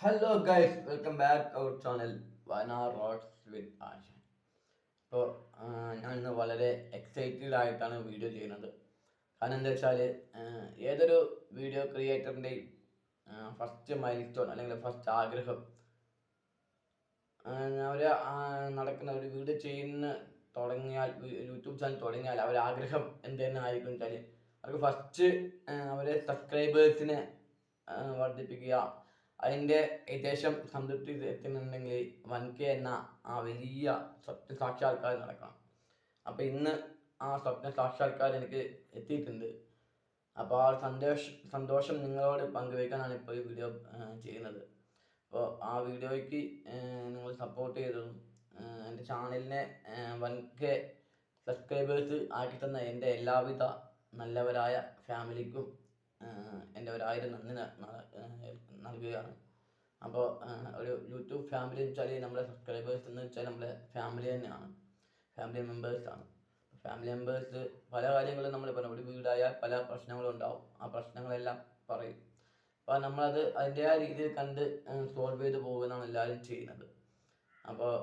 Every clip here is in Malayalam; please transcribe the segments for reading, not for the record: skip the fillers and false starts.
Hello guys, welcome back our channel Wayanad roads with Asha. ഇപ്പോൾ ഞാൻ ഇന്ന് വളരെ എക്സൈറ്റഡ് ആയിട്ടാണ് വീഡിയോ ചെയ്യുന്നത്. കാരണം എന്താ വെച്ചാൽ ഏതൊരു വീഡിയോ ക്രിയേറ്ററിൻ്റെയും ഫസ്റ്റ് മൈൽ സ്റ്റോൺ അല്ലെങ്കിൽ ഫസ്റ്റ് ആഗ്രഹം അവർ നടക്കുന്ന ഒരു വീഡിയോ ചെയ്യുന്ന തുടങ്ങിയാൽ, യൂട്യൂബ് ചാനൽ തുടങ്ങിയാൽ അവരുടെ ആഗ്രഹം എന്ത് തന്നെ ആയിരിക്കും വെച്ചാൽ അവർക്ക് ഫസ്റ്റ് അവരെ സബ്സ്ക്രൈബേഴ്സിനെ വർദ്ധിപ്പിക്കുക. അതിൻ്റെ ഏകദേശം സംതൃപ്തി എത്തുന്നുണ്ടെങ്കിൽ 1K എന്ന ആ വലിയ സ്വപ്ന സാക്ഷാത്കാരം നടക്കണം. അപ്പോൾ ഇന്ന് ആ സ്വപ്ന സാക്ഷാത്കാരം എനിക്ക് എത്തിയിട്ടുണ്ട്. അപ്പോൾ ആ സന്തോഷം നിങ്ങളോട് പങ്കുവയ്ക്കാനാണ് ഇപ്പോൾ ഈ വീഡിയോ ചെയ്യുന്നത്. അപ്പോൾ ആ വീഡിയോയ്ക്ക് നിങ്ങൾ സപ്പോർട്ട് ചെയ്തതും എൻ്റെ ചാനലിനെ 1K സബ്സ്ക്രൈബേഴ്സ് ആക്കി തന്ന എൻ്റെ എല്ലാവിധ നല്ലവരായ ഫാമിലിക്കും എൻ്റെ ഒരായിരം നന്ദി നൽകുകയാണ്. അപ്പോൾ ഒരു യൂട്യൂബ് ഫാമിലി എന്ന് വെച്ചാൽ നമ്മുടെ സബ്സ്ക്രൈബേഴ്സ് എന്ന് വെച്ചാൽ നമ്മുടെ ഫാമിലി തന്നെയാണ്, ഫാമിലി മെമ്പേഴ്സാണ്. ഫാമിലി മെമ്പേഴ്സ് പല കാര്യങ്ങളും നമ്മൾ പറയും. ഒരു വീടായാൽ പല പ്രശ്നങ്ങളും ഉണ്ടാവും. ആ പ്രശ്നങ്ങളെല്ലാം പറയും. അപ്പോൾ നമ്മളത് അതിൻ്റെതായ രീതിയിൽ കണ്ട് സോൾവ് ചെയ്ത് പോകുന്നതാണ് എല്ലാവരും ചെയ്യുന്നത്. അപ്പോൾ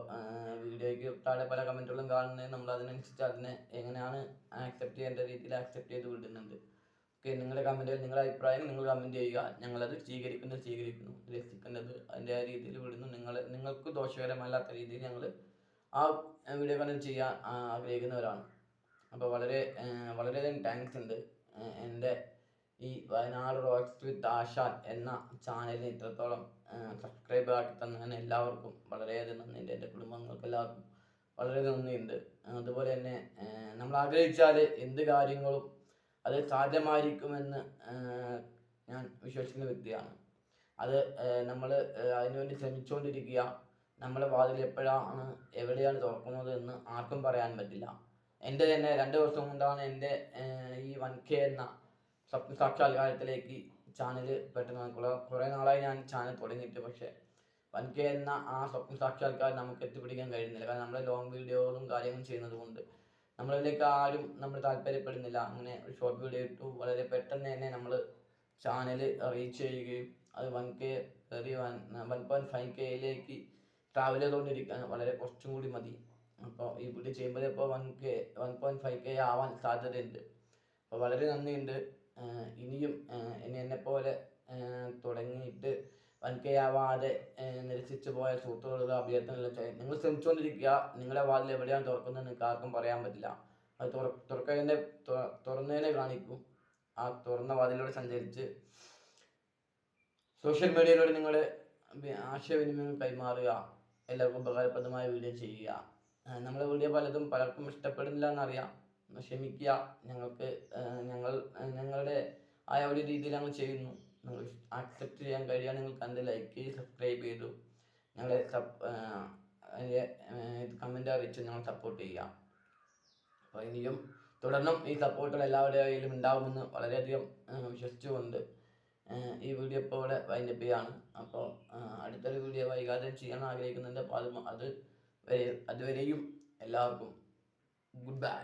വീഡിയോയ്ക്ക് താഴെ പല കമൻറ്റുകളും കാണുന്നത് നമ്മൾ അതിനനുസരിച്ച് അതിനെ എങ്ങനെയാണ് ആക്സെപ്റ്റ് ചെയ്യേണ്ട രീതിയിൽ ആക്സെപ്റ്റ് ചെയ്ത് വിടുന്നുണ്ട്. ഓക്കെ, നിങ്ങളുടെ കമൻറ്റുകൾ, നിങ്ങളുടെ അഭിപ്രായം നിങ്ങൾ കമൻറ്റ് ചെയ്യുക. ഞങ്ങളത് സ്വീകരിക്കുന്നു, രസിക്കേണ്ടത് അതിൻ്റെ രീതിയിൽ വിടുന്നു. നിങ്ങൾക്ക് ദോഷകരമല്ലാത്ത രീതിയിൽ ഞങ്ങൾ ആ വീഡിയോ കണ്ടന്റ് ചെയ്യാൻ ആഗ്രഹിക്കുന്നവരാണ്. അപ്പോൾ വളരെയധികം താങ്ക്സ് ഉണ്ട്. എൻ്റെ ഈ വയനാട് റോക്സ് വിത്ത് ആശാൻ എന്ന ചാനലിന് ഇത്രത്തോളം സബ്സ്ക്രൈബ് ആക്കി തന്നതിന് എല്ലാവർക്കും വളരെയധികം നന്ദിയുണ്ട്. എൻ്റെ കുടുംബങ്ങൾക്ക് എല്ലാവർക്കും വളരെ നന്ദിയുണ്ട്. അതുപോലെ തന്നെ നമ്മൾ ആഗ്രഹിച്ചാൽ എന്ത് കാര്യങ്ങളും അത് സാധ്യമായിരിക്കുമെന്ന് ഞാൻ വിശ്വസിക്കുന്ന വ്യക്തിയാണ്. അത് നമ്മൾ അതിനുവേണ്ടി ശ്രമിച്ചുകൊണ്ടിരിക്കുക. നമ്മുടെ വാതിൽ എവിടെയാണ് തുറക്കുന്നത് എന്ന് ആർക്കും പറയാൻ പറ്റില്ല. എൻ്റെ തന്നെ 2 ദിവസം കൊണ്ടാണ് എൻ്റെ ഈ 1K എന്ന സ്വപ്ന സാക്ഷാത്കാരത്തിലേക്ക് ചാനൽ പെട്ടെന്ന് കുറേ നാളായി ഞാൻ ചാനൽ തുടങ്ങിയിട്ട്. പക്ഷേ 1K എന്ന ആ സ്വപ്ന സാക്ഷാത്കാരം നമുക്ക് എത്തിപ്പിടിക്കാൻ കഴിയുന്നില്ല. കാരണം നമ്മൾ ലോങ് വീഡിയോകളും കാര്യങ്ങളും ചെയ്യുന്നത് കൊണ്ട് നമ്മളിലേക്ക് ആരും നമ്മൾ താല്പര്യപ്പെടുന്നില്ല. അങ്ങനെ ഒരു ഷോർട്ട് വീഡിയോ ഇട്ടു, വളരെ പെട്ടെന്ന് തന്നെ നമ്മൾ ചാനൽ റീച്ച് ചെയ്യുകയും അത് 1K 1.5Kയിലേക്ക് ട്രാവൽ ചെയ്തുകൊണ്ടിരിക്കുകയാണ്. വളരെ കുറച്ചും കൂടി മതി. അപ്പോൾ ഈ വീഡിയോ ചെയ്യുമ്പോൾ ഇപ്പോൾ 1.5K ആവാൻ സാധ്യതയുണ്ട്. അപ്പോൾ വളരെ നന്ദിയുണ്ട്. ഇനിയും എന്നെപ്പോലെ തുടങ്ങിയിട്ട് 1K ആവാതെ നിരസിച്ചു പോയ സുഹൃത്തുക്കളുടെ അഭ്യർത്ഥന നിങ്ങൾ ശ്രമിച്ചുകൊണ്ടിരിക്കുക. നിങ്ങളുടെ വാതിൽ എവിടെയാണ് തുറക്കുന്നത് നിങ്ങൾക്ക് ആർക്കും പറയാൻ പറ്റില്ല. അത് തുറന്നതിനെ കാണിക്കും. ആ തുറന്ന വാതിലൂടെ സഞ്ചരിച്ച് സോഷ്യൽ മീഡിയയിലൂടെ നിങ്ങൾ ആശയവിനിമയം കൈമാറുക. എല്ലാവർക്കും ഉപകാരപ്രദമായ വീഡിയോ ചെയ്യുക. നമ്മളെ വീഡിയോ പലർക്കും ഇഷ്ടപ്പെടുന്നില്ല എന്നറിയാം. ക്ഷമിക്കുക. ഞങ്ങളുടെ ആയ ഒരു രീതിയിൽ ഞങ്ങൾ ചെയ്യുന്നു. നിങ്ങൾ ആക്സെപ്റ്റ് ചെയ്യാൻ കഴിയാൻ നിങ്ങൾ കണ്ട് ലൈക്ക് ചെയ്ത് സബ്സ്ക്രൈബ് ചെയ്തു ഞങ്ങളെ കമൻ്റ് അറിയിച്ച് ഞങ്ങൾ സപ്പോർട്ട് ചെയ്യുക. അപ്പോൾ ഇനിയും തുടർന്നും ഈ സപ്പോർട്ടുകൾ എല്ലാവരുടെയും കയ്യിലും ഉണ്ടാകുമെന്ന് വളരെയധികം വിശ്വസിച്ചുകൊണ്ട് ഈ വീഡിയോ ഇപ്പോൾ ഇവിടെ വൈൻഡപ്പ് ചെയ്യാണ്. അപ്പോൾ അടുത്തൊരു വീഡിയോ വൈകാതെ ചെയ്യാൻ ആഗ്രഹിക്കുന്നുണ്ട്. അപ്പോൾ അതുവരെയും എല്ലാവർക്കും ഗുഡ് ബൈ.